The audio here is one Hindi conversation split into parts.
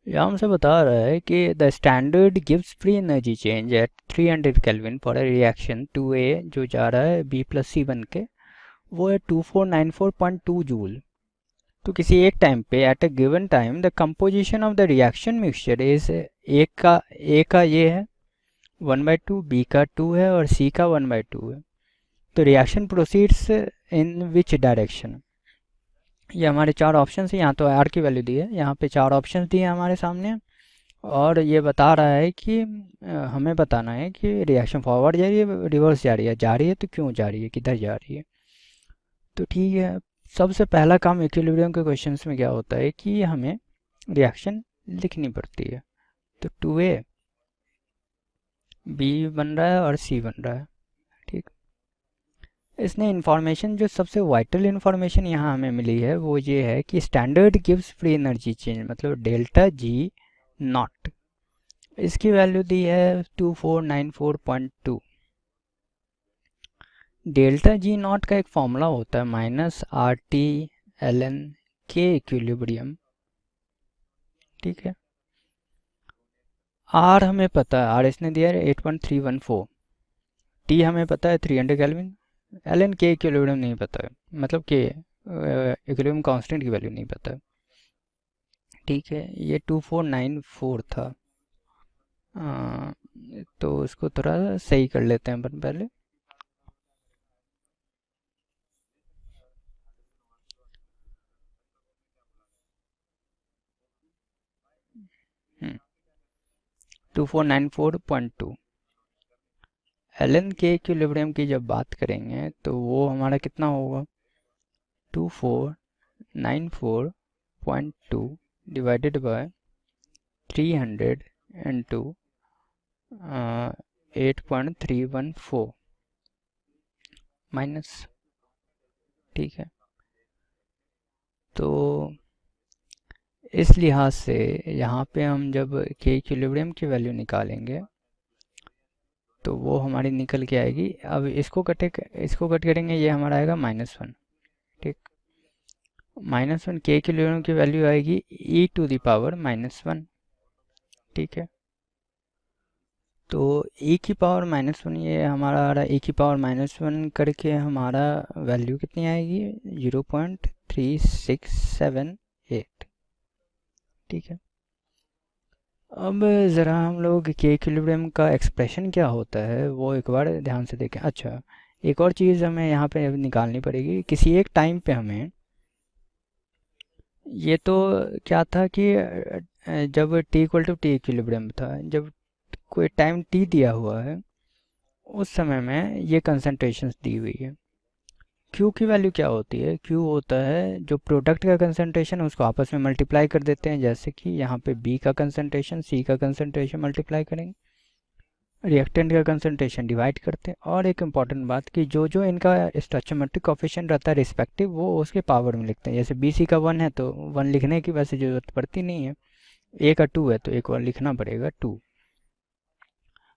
यहाँ हमसे बता रहा है कि the standard gives free energy change at 300 kelvin for a reaction to a जो जा रहा है बी प्लस सी बन के, वो है 2494.2 जूल। तो किसी एक टाइम पे at a given time the composition of the reaction mixture is a का ये है 1/2, बी का 2 है और सी का 1/2 है। तो reaction proceeds in which direction. ये हमारे चार ऑप्शन है, यहाँ तो आर की वैल्यू दी है, यहाँ पे चार ऑप्शन दिए हैं हमारे सामने। और ये बता रहा है कि हमें बताना है कि रिएक्शन फॉरवर्ड जा रही है रिवर्स जा रही है तो क्यों जा रही है, किधर जा रही है। तो ठीक है, सबसे पहला काम इक्विलिब्रियम के क्वेश्चंस में क्या होता है कि हमें रिएक्शन लिखनी पड़ती है। तो 2a बी बन रहा है और सी बन रहा है। ठीक, इसने इन्फॉर्मेशन जो सबसे वाइटल इन्फॉर्मेशन यहाँ हमें मिली है वो ये है कि standard gives free energy change मतलब डेल्टा जी नॉट, इसकी वैल्यू दी है 2494.2। डेल्टा जी नॉट का एक फॉर्मूला होता है -RT के इक्विलिब्रियम। ठीक है, आर हमें पता है, आर इसने दिया है 8.314, टी हमें पता है 300 केल्विन, के इक्विलिब्रियम नहीं पता है, मतलब के इक्विलिब्रियम कांस्टेंट की वैल्यू नहीं पता है। ठीक है, ये 2494 था। तो उसको थोड़ा सही कर लेते हैं अपन पहले। हम्म 2494.2 के इक्विलिब्रियम की जब बात करेंगे तो वो हमारा कितना होगा, 2494.2 डिवाइडेड बाय 300 इंटू 8.314 माइनस। ठीक है, तो इस लिहाज से यहाँ पे हम जब के इक्विलिब्रियम की वैल्यू निकालेंगे तो वो हमारी निकल के आएगी। अब इसको कट करेंगे, ये हमारा आएगा -1। ठीक, -1 के इक्विलिब्रियम की वैल्यू आएगी e⁻⁻1। ठीक है, तो e⁻⁻1 ये हमारा आ रहा है e⁻⁻1 करके हमारा वैल्यू कितनी आएगी 0.3678। ठीक है, अब ज़रा हम लोग के इक्विलिब्रियम का एक्सप्रेशन क्या होता है वो एक बार ध्यान से देखें। अच्छा, एक और चीज़ हमें यहाँ पे निकालनी पड़ेगी, किसी एक टाइम पे हमें, ये तो क्या था कि जब t=t इक्विलिब्रियम था, जब कोई टाइम t दिया हुआ है उस समय में ये कंसंट्रेशंस दी हुई है। Q की वैल्यू क्या होती है, Q होता है जो प्रोडक्ट का कंसंट्रेशन है उसको आपस में मल्टीप्लाई कर देते हैं, जैसे कि यहाँ पे B का कंसंट्रेशन C का कंसंट्रेशन मल्टीप्लाई करेंगे, रिएक्टेंट का कंसंट्रेशन डिवाइड करते हैं। और एक इम्पॉर्टेंट बात कि जो जो इनका स्टोइचोमेट्रिक कोफिशिएंट रहता है रिस्पेक्टिव वो उसके पावर में लिखते हैं। जैसे बी सी का 1 है तो 1 लिखने की वैसे ज़रूरत पड़ती नहीं है, ए का 2 है तो एक और लिखना पड़ेगा 2।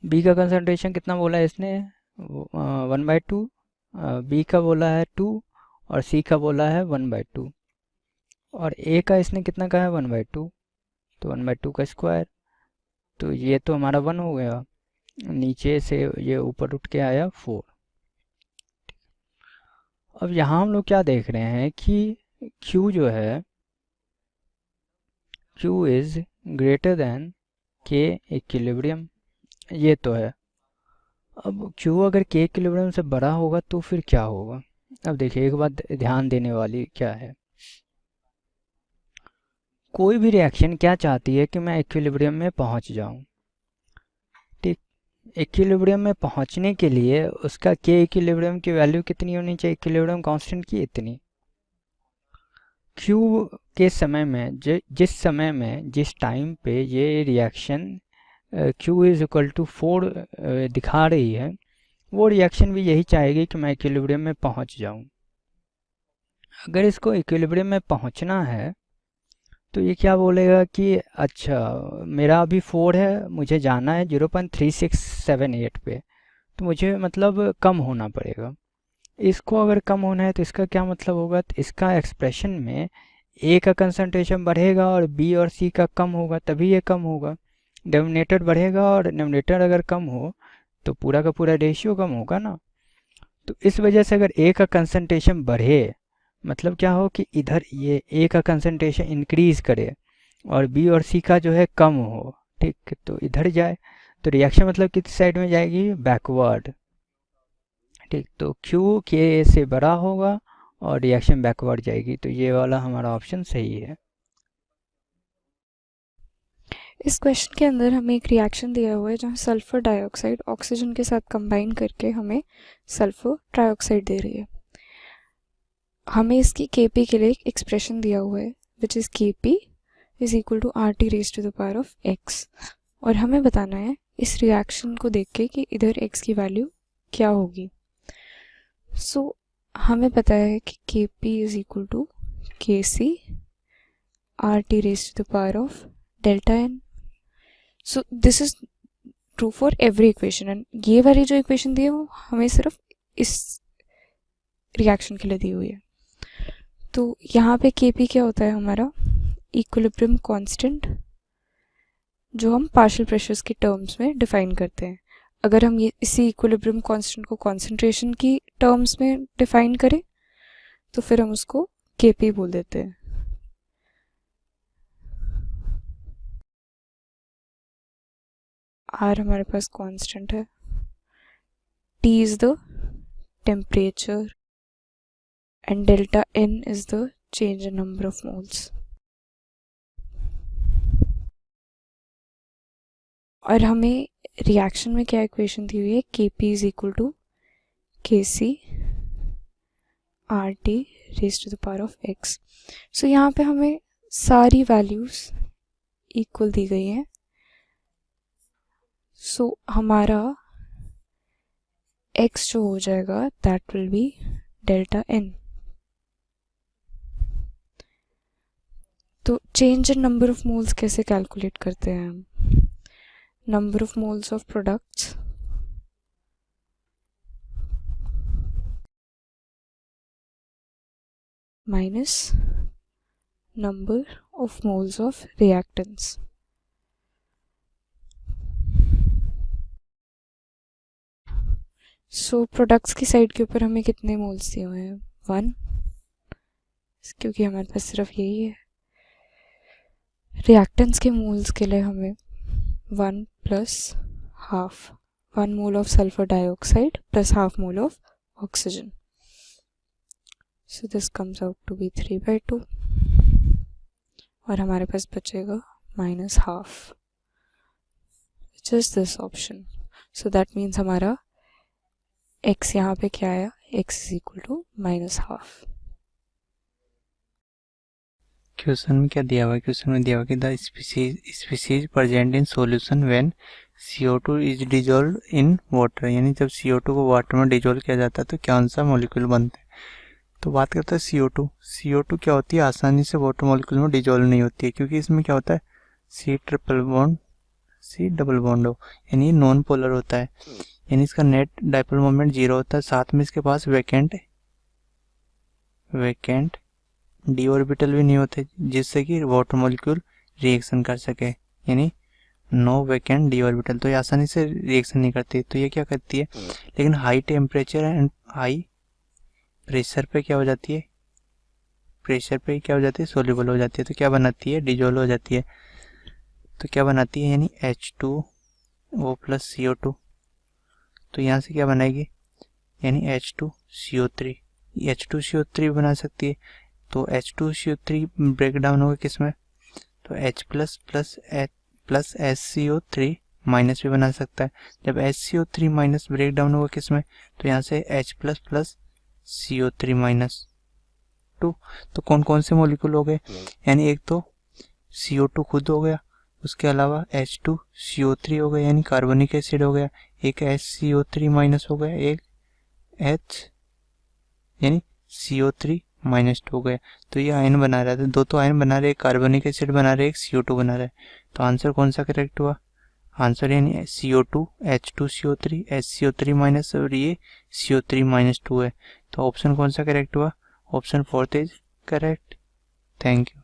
बी का कंसंट्रेशन कितना बोला है इसने, 1/2, बी का बोला है 2 और सी का बोला है 1/2, और ए का इसने कितना कहा है 1/2, तो 1/2 का स्क्वायर, तो ये तो हमारा 1 हो गया, नीचे से ये ऊपर उठ के आया 4। अब यहाँ हम लोग क्या देख रहे हैं कि Q जो है Q इज ग्रेटर देन के इक्विलिब्रियम, ये तो है। अब Q अगर के इक्विलिब्रियम से बड़ा होगा तो फिर क्या होगा। अब देखिए एक बात ध्यान देने वाली क्या है, कोई भी रिएक्शन क्या चाहती है कि मैं इक्विलिब्रियम में पहुंच जाऊं। ठीक, इक्विलिब्रियम में पहुंचने के लिए उसका के इक्विलिब्रियम की वैल्यू कितनी होनी चाहिए, इक्विलिब्रियम कांस्टेंट की इतनी। Q के समय में जिस समय में जिस टाइम पे ये reaction Q is equal to 4 दिखा रही है, वो रिएक्शन भी यही चाहेगी कि मैं इक्विलिब्रियम में पहुंच जाऊं। अगर इसको इक्विलिब्रियम में पहुंचना है तो ये क्या बोलेगा कि अच्छा मेरा अभी 4 है, मुझे जाना है 0.3678 पे, तो मुझे मतलब कम होना पड़ेगा। इसको अगर कम होना है तो इसका क्या मतलब होगा, तो इसका एक्सप्रेशन में ए का कंसंट्रेशन बढ़ेगा और बी और सी का कम होगा, तभी ये कम होगा। डिनोमिनेटर बढ़ेगा और डिनोमिनेटर अगर कम हो तो पूरा का पूरा रेशियो कम होगा ना। तो इस वजह से अगर ए का कंसंट्रेशन बढ़े, मतलब क्या हो कि इधर ये ए का कंसंट्रेशन इंक्रीज करे और बी और सी का जो है कम हो, ठीक, तो इधर जाए, तो रिएक्शन मतलब किस साइड में जाएगी, बैकवर्ड, ठीक। तो क्यू के से बड़ा होगा और रिएक्शन बैकवर्ड जाएगी, तो ये वाला हमारा ऑप्शन सही है। इस क्वेश्चन के अंदर हमें एक रिएक्शन दिया हुआ है जहाँ सल्फर डाइऑक्साइड ऑक्सीजन के साथ कंबाइन करके हमें सल्फर ट्राइऑक्साइड दे रही है। हमें इसकी Kp के लिए एक एक्सप्रेशन दिया हुआ है which is Kp is equal to RT raise to the power of x, और हमें बताना है इस रिएक्शन को देख के कि इधर x की वैल्यू क्या होगी। सो हमें पता है कि Kp is equal to Kc RT raise to the power of delta n। So this is true for every equation, and ये वाली जो इक्वेशन दी है वो हमें सिर्फ इस रिएक्शन के लिए दी हुई है। तो यहाँ पे Kp क्या होता है हमारा, इक्विलिब्रियम कांस्टेंट, जो हम पार्शियल प्रेशर्स के टर्म्स में डिफाइन करते हैं। अगर हम ये इसी इक्विलिब्रियम कांस्टेंट को कॉन्सेंट्रेशन की टर्म्स में डिफाइन करें तो फिर हम उसको Kp बोल देते हैं। R हमारे पास कांस्टेंट है, T is the temperature and delta n is the change in number of moles। और हमें रिएक्शन में क्या इक्वेशन दी हुई है, Kp is equal to Kc RT raised to the power of x। सो यहाँ पे हमें सारी वैल्यूज इक्वल दी गई हैं। सो हमारा x जो हो जाएगा that will be delta n। तो change in number of moles कैसे कैलकुलेट करते हैं हम, number of moles of products minus number of moles of reactants. So products की साइड के ऊपर हमें कितने मोल्स दिए हुए हैं, 1, क्योंकि हमारे पास सिर्फ यही है। रिएक्टेंट्स के मोल्स के लिए हमें 1 plus half, 1 mole of sulphur dioxide plus half mole of oxygen. So this comes out to be 3/2 और हमारे पास बचेगा minus half, which is this option. So that means हमारा x यहाँ पे क्या आया, x is equal to minus half. Question में क्या दिया हुआ है, क्वेश्चन में दिया हुआ कि the species present in solution when CO2 is dissolve in water, यानी जब CO2 को वाटर में डिजोल्व किया जाता है तो कौन सा मॉलिक्यूल बनते हैं। तो बात करते हैं CO2 क्या होती है, आसानी से वाटर मॉलिक्यूल में डिजोल्व नहीं होती है, क्योंकि इसमें क्या होता है C डबल बॉन्ड हो, यानी नॉन पोलर होता है, यानी इसका नेट डाइपोल मोमेंट 0 होता है। साथ में इसके पास वैकेंट डी ऑर्बिटल भी नहीं होते जिससे कि वाटर मॉलिक्यूल रिएक्शन कर सके, यानी नो वैकेंट डी ऑर्बिटल, तो ये आसानी से रिएक्शन नहीं करती। तो ये क्या करती है, लेकिन high temperature and high pressure पे क्या हो जाती है, सोल्यूबल हो जाती है। तो क्या बनाती है, डिजोल्व हो जाती है। तो क्या बनाती है, यानी H2O प्लस CO2। तो यहाँ से क्या बनाएगी, यानी H2CO3 बना सकती है। तो H2CO3 ब्रेक डाउन होगा किस में, तो H प्लस SCO3 माइनस भी बना सकता है। जब SCO3 माइनस ब्रेक डाउन होगा किस में, तो यहाँ से H प्लस CO3 माइनस 2। तो कौन कौन से मॉलिक्यूल हो गए, यानी एक तो CO2 खुद हो गया, उसके अलावा H2CO3 हो गया यानी कार्बोनिक एसिड हो गया, एक HCO3 माइनस हो गया, एक H यानी CO3 माइनस 2 हो गया। तो ये आयन बना रहा था, दो तो आयन बना रहे, एक कार्बोनिक एसिड बना रहे, एक CO2 बना रहा है। तो आंसर कौन सा करेक्ट हुआ, आंसर यानी CO2 H2CO3 HCO3 माइनस और ये CO3 माइनस 2 है। तो ऑप्शन कौन सा करेक्ट हुआ, option 4 is correct. Thank you.